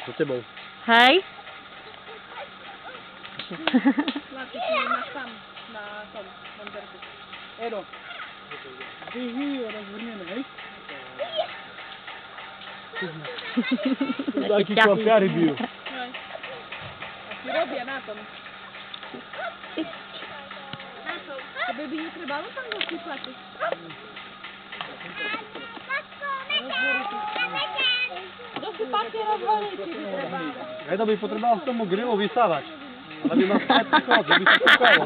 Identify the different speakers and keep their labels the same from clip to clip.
Speaker 1: Za tebou.
Speaker 2: Hej.
Speaker 3: Chlapi, ty máš tam na tom monterku.
Speaker 4: Edo. Vyhy rozvrnené, hej? Takí chlapiari bijú.
Speaker 3: Hej. A ti robia na tom. Tebe by netrebalo tam dosypať? Dosypať rozvoriť by trebalo.
Speaker 1: Edo by potreboval k tomu grilu vysávať. Ale by mal späť chod, že by sa kúkalo.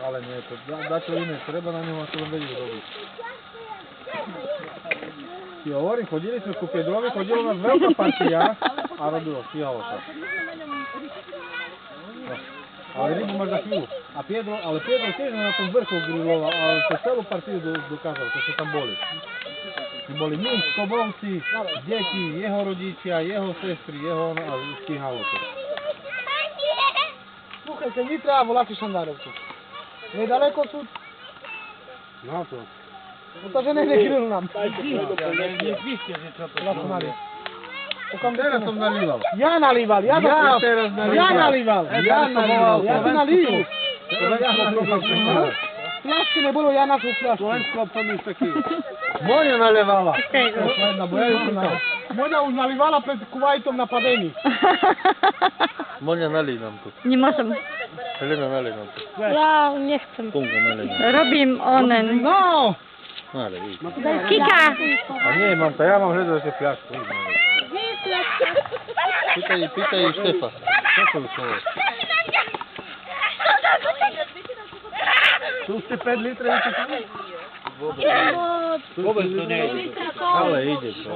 Speaker 1: Ale nie, to dačo iné, treba na ňom a to len vedieť robiť. Ti hovorím, chodili sme ku Pedrovi, chodilo nás veľká partia a robilo, stíhalo sa. No. Ale rybu máš za chvíľu. A Pedro tiež na tom vrchu griloval, ale to celú partiu dokázal, to sa tam boli. Boli my, Skobovci, deti, jeho rodičia, jeho sestry, jeho a stíhalo to.
Speaker 4: Слухайте, мені треба волати Шандаровку. Недалеко тут.
Speaker 1: No to.
Speaker 4: Ну то же не грил нам.
Speaker 1: Teraz som nalíval.
Speaker 4: Я наливал, я
Speaker 1: teraz
Speaker 4: Я наливал. Я ти налив. Фляшки не було, я нашу фляшку.
Speaker 1: Monia nalevala.
Speaker 4: Моня уж наливала пред Кувайтом нападени.
Speaker 1: Monia nalij nám tu.
Speaker 2: Nie możemy.
Speaker 1: Helena nalej nám tu.
Speaker 2: Ja nie chcę.
Speaker 1: Punga nalej nám.
Speaker 2: Robím onen.
Speaker 4: No!
Speaker 1: No ale vidíš.
Speaker 2: Kika.
Speaker 1: A nie, mám to, ja mám hľadať ešte fľašku. Pýtaj Štefa. Čo to už slovo?
Speaker 4: Tu ste 5 litrov vypili?
Speaker 1: Vôbec to nejde. Ale ide to.